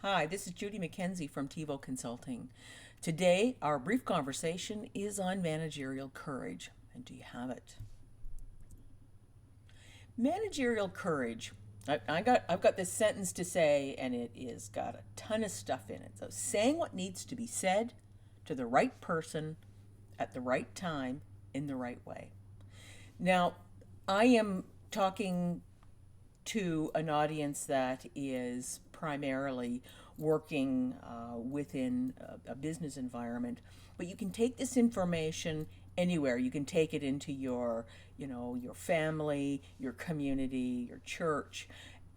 Hi, this is Judy McKenzie from TiVo Consulting. Today, our brief conversation is on managerial courage. And do you have it? Managerial courage. I've got this sentence to say, and it is got a ton of stuff in it. So, saying what needs to be said to the right person at the right time in the right way. Now, I am talking to an audience that is primarily working within a business environment, but you can take this information anywhere. You can take it into your family, your community, your church,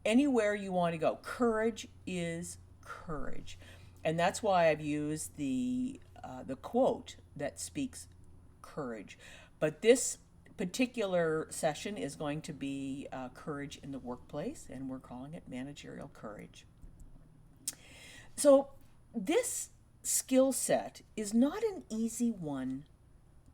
anywhere you want to go. Courage is courage, and that's why I've used the quote that speaks courage. But this particular session is going to be courage in the workplace, and we're calling it managerial courage. So, this skill set is not an easy one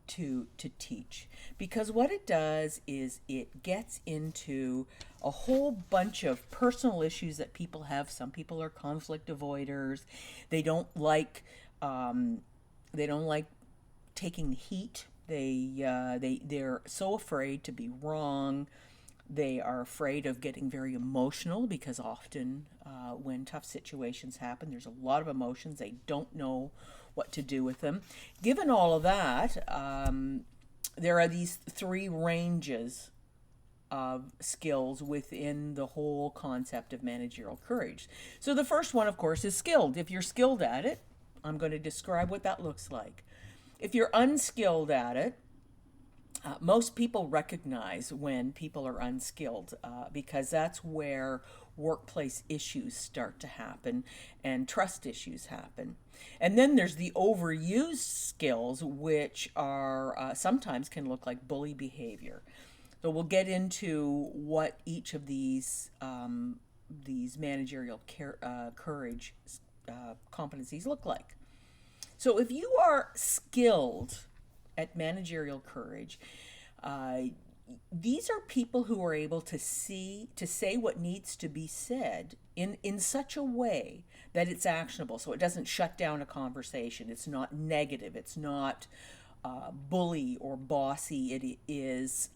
to teach, because what it does is it gets into a whole bunch of personal issues that people have. Some people are conflict avoiders. They don't like um, they don't like taking heat. They're so afraid to be wrong. They are afraid of getting very emotional because often when tough situations happen, there's a lot of emotions. They don't know what to do with them. Given all of that, there are these three ranges of skills within the whole concept of managerial courage. So the first one, of course, is skilled. If you're skilled at it, I'm going to describe what that looks like. If you're unskilled at it, most people recognize when people are unskilled because that's where workplace issues start to happen and trust issues happen. And then there's the overused skills, which are sometimes can look like bully behavior. So we'll get into what each of these managerial courage competencies look like. So if you are skilled at managerial courage, uh, these are people who are able to say what needs to be said in such a way that it's actionable. So it doesn't shut down a conversation. It's not negative. It's not bully or bossy. It is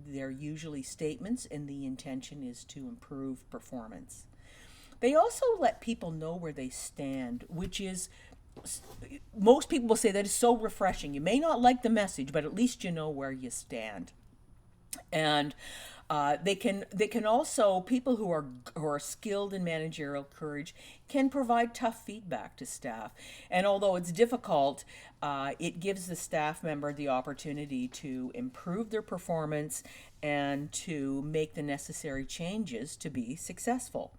they're usually statements, and the intention is to improve performance. They also let people know where they stand, which is most people will say that is so refreshing. You may not like the message, but at least you know where you stand. And they can also, people who are skilled in managerial courage can provide tough feedback to staff. And although it's difficult, it gives the staff member the opportunity to improve their performance and to make the necessary changes to be successful.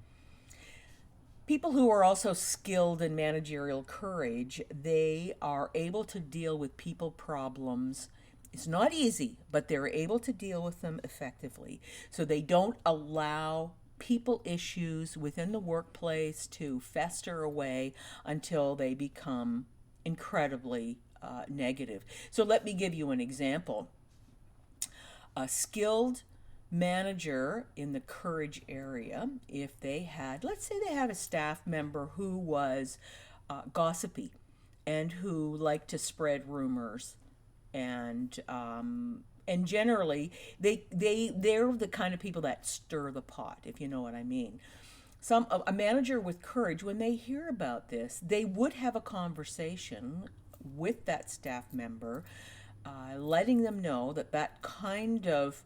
People who are also skilled in managerial courage, they are able to deal with people problems. It's not easy, but they're able to deal with them effectively. So they don't allow people issues within the workplace to fester away until they become incredibly negative. So let me give you an example. A skilled manager in the courage area, if they had, let's say they had a staff member who was gossipy and who liked to spread rumors, and generally they're the kind of people that stir the pot, if you know what I mean. A manager with courage, when they hear about this, they would have a conversation with that staff member, letting them know that that kind of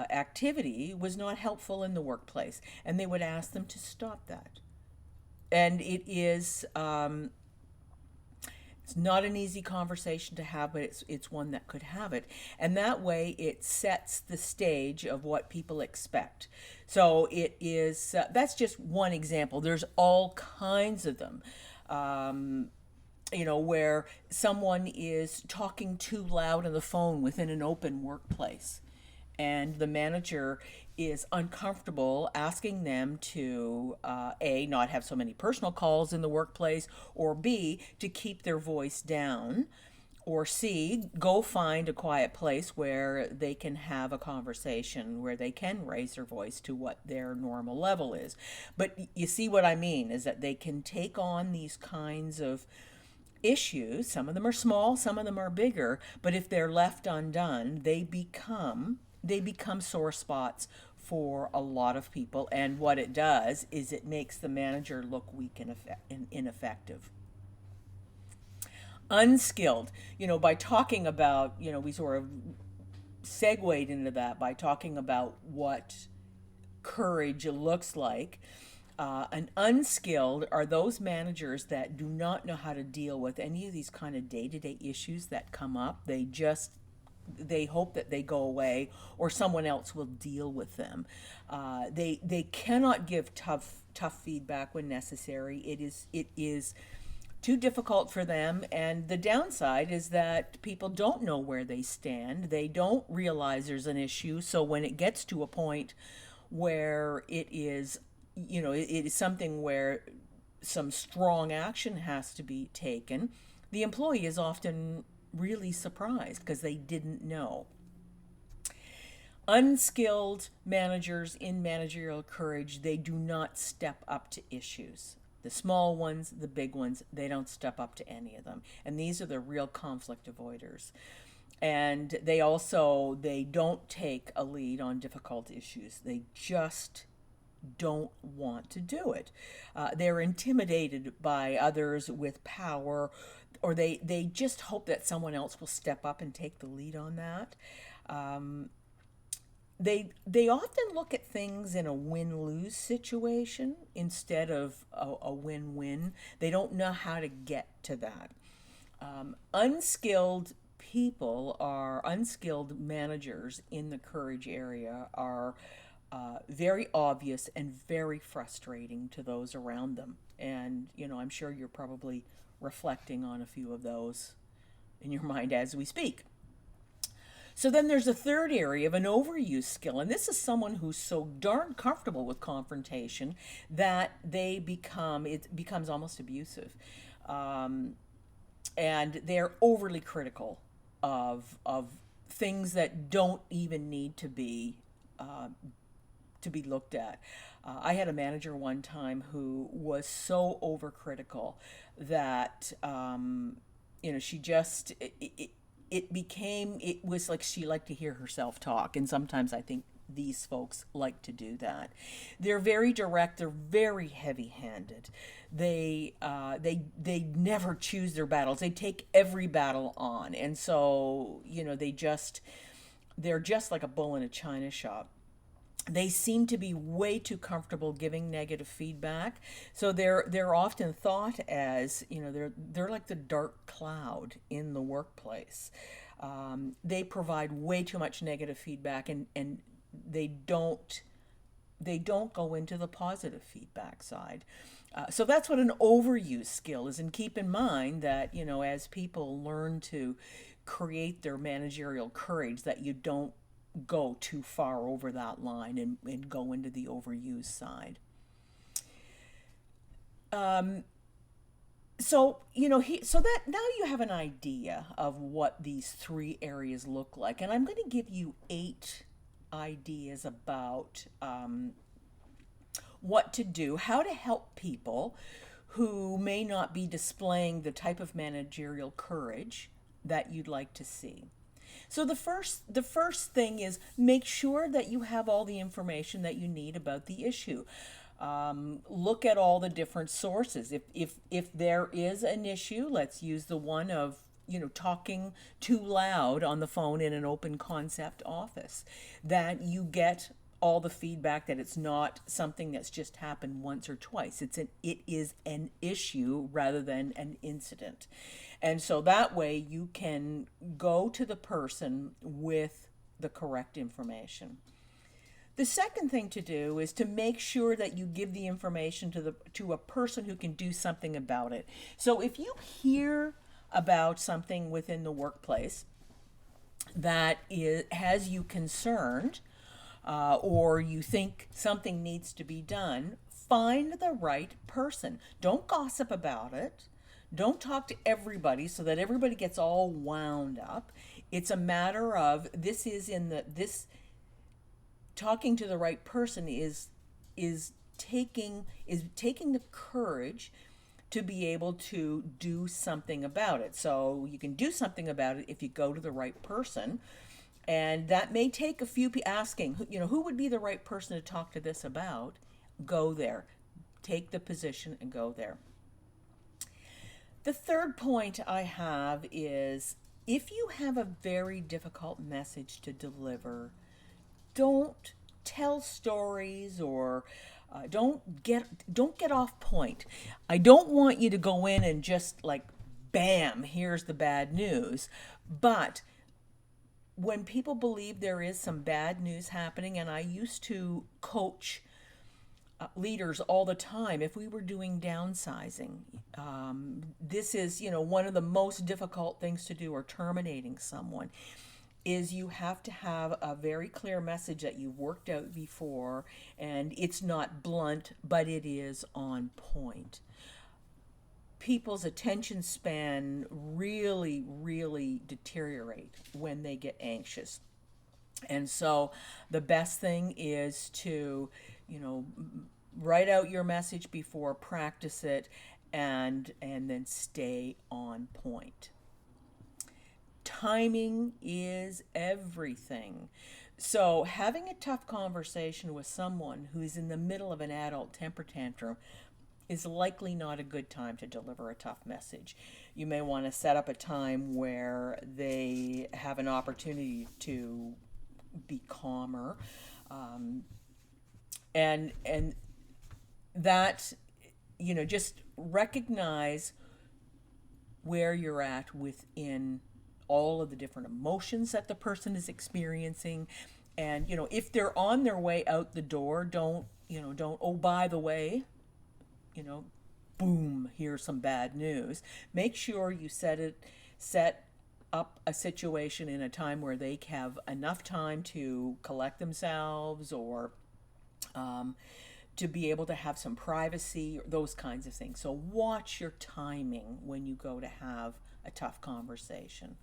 activity was not helpful in the workplace, and they would ask them to stop that. And it's not an easy conversation to have, but it's one that could have it, and that way it sets the stage of what people expect. So it is that's just one example. There's all kinds of them. Where someone is talking too loud on the phone within an open workplace, and the manager is uncomfortable asking them to a not have so many personal calls in the workplace, or b to keep their voice down, Or C, go find a quiet place where they can have a conversation, where they can raise their voice to what their normal level is. But you see what I mean is that they can take on these kinds of issues. Some of them are small, some of them are bigger, but if they're left undone, they become sore spots for a lot of people. And what it does is it makes the manager look weak and ineffective. Unskilled, by talking about, we sort of segued into that by talking about what courage looks like. And unskilled are those managers that do not know how to deal with any of these kind of day-to-day issues that come up. They hope that they go away or someone else will deal with them. They cannot give tough feedback when necessary. It is too difficult for them, and the downside is that people don't know where they stand. They don't realize there's an issue, so when it gets to a point where it is something where some strong action has to be taken, the employee is often really surprised because they didn't know. Unskilled managers in managerial courage, they do not step up to issues. The small ones, the big ones, they don't step up to any of them. And these are the real conflict avoiders. And they don't take a lead on difficult issues. They just don't want to do it. They're intimidated by others with power, or they just hope that someone else will step up and take the lead on that. They often look at things in a win-lose situation instead of a win-win. They don't know how to get to that. Unskilled managers in the courage area are very obvious and very frustrating to those around them. And, I'm sure you're probably reflecting on a few of those in your mind as we speak. So then there's a third area of an overuse skill, and this is someone who's so darn comfortable with confrontation that it becomes almost abusive. And they're overly critical of things that don't even need to be looked at. I had a manager one time who was so overcritical that she just it was like she liked to hear herself talk, and sometimes I think these folks like to do that. They're very direct. They're very heavy-handed. They never choose their battles. They take every battle on, and so they're just like a bull in a china shop. They seem to be way too comfortable giving negative feedback, so they're often thought as they're like the dark cloud in the workplace. They provide way too much negative feedback, and they don't go into the positive feedback side. So that's what an overuse skill is. And keep in mind that, as people learn to create their managerial courage, that you don't go too far over that line and go into the overuse side. So that now you have an idea of what these three areas look like. And I'm going to give you 8 ideas about what to do, how to help people who may not be displaying the type of managerial courage that you'd like to see. So the first thing is make sure that you have all the information that you need about the issue. Look at all the different sources. If there is an issue, let's use the one of talking too loud on the phone in an open concept office, that you get all the feedback that it's not something that's just happened once or twice. It is an issue rather than an incident. And so that way you can go to the person with the correct information. The second thing to do is to make sure that you give the information to a person who can do something about it. So if you hear about something within the workplace that has you concerned, or you think something needs to be done, find the right person. Don't gossip about it. Don't talk to everybody so that everybody gets all wound up. It's a matter of this is in the this talking to the right person is taking the courage to be able to do something about it. So you can do something about it if you go to the right person. And that may take a few asking, who would be the right person to talk to this about? Go there. Take the position and go there. The third point I have is if you have a very difficult message to deliver, don't tell stories or don't get off point. I don't want you to go in and just like bam, here's the bad news. But when people believe there is some bad news happening, and I used to coach leaders all the time if we were doing downsizing. This is, one of the most difficult things to do, or terminating someone, is you have to have a very clear message that you've worked out before, and it's not blunt, but it is on point. People's attention span really, really deteriorate when they get anxious. And so the best thing is to, write out your message before, practice it, and then stay on point. Timing is everything. So having a tough conversation with someone who's in the middle of an adult temper tantrum is likely not a good time to deliver a tough message. You may want to set up a time where they have an opportunity to be calmer, and that, just recognize where you're at within all of the different emotions that the person is experiencing. And if they're on their way out the door, don't, oh, by the way, you know, boom, here's some bad news. Make sure you set up a situation in a time where they have enough time to collect themselves, or to be able to have some privacy, those kinds of things. So watch your timing when you go to have a tough conversation.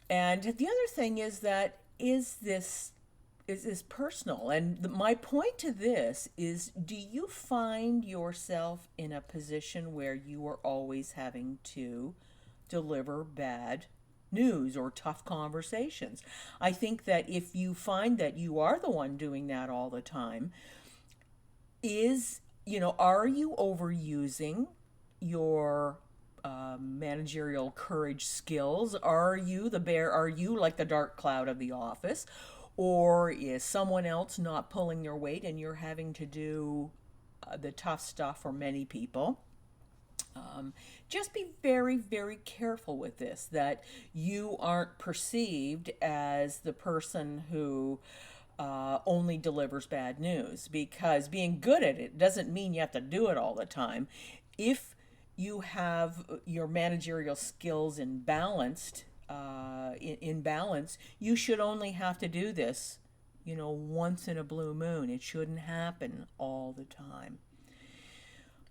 And the other thing is that is this personal? And my point to this is, do you find yourself in a position where you are always having to deliver bad news or tough conversations? I think that if you find that you are the one doing that all the time, are you overusing your managerial courage skills? Are you the bear? Are you like the dark cloud of the office? Or is someone else not pulling their weight and you're having to do the tough stuff for many people? Just be very, very careful with this, that you aren't perceived as the person who only delivers bad news, because being good at it doesn't mean you have to do it all the time. If you have your managerial skills in balance, you should only have to do this, once in a blue moon. It shouldn't happen all the time.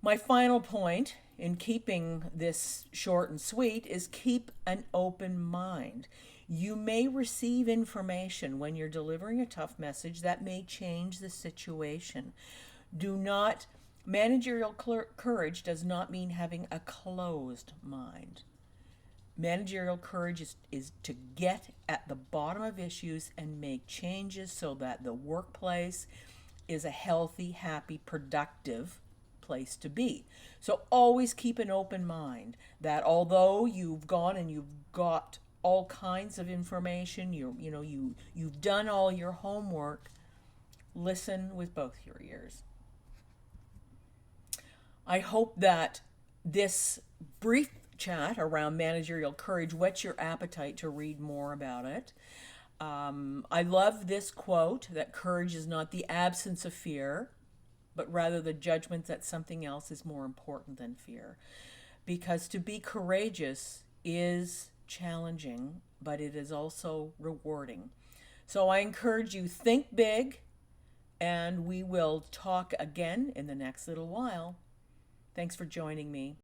My final point in keeping this short and sweet is keep an open mind. You may receive information when you're delivering a tough message that may change the situation. Do not, managerial courage does not mean having a closed mind. Managerial courage is to get at the bottom of issues and make changes so that the workplace is a healthy, happy, productive place to be. So always keep an open mind, that although you've gone and you've got all kinds of information, you've done all your homework, listen with both your ears. I hope that this brief chat around managerial courage whets your appetite to read more about it. I love this quote, that courage is not the absence of fear, but rather the judgment that something else is more important than fear. Because to be courageous is challenging, but it is also rewarding. So I encourage you, think big, and we will talk again in the next little while. Thanks for joining me.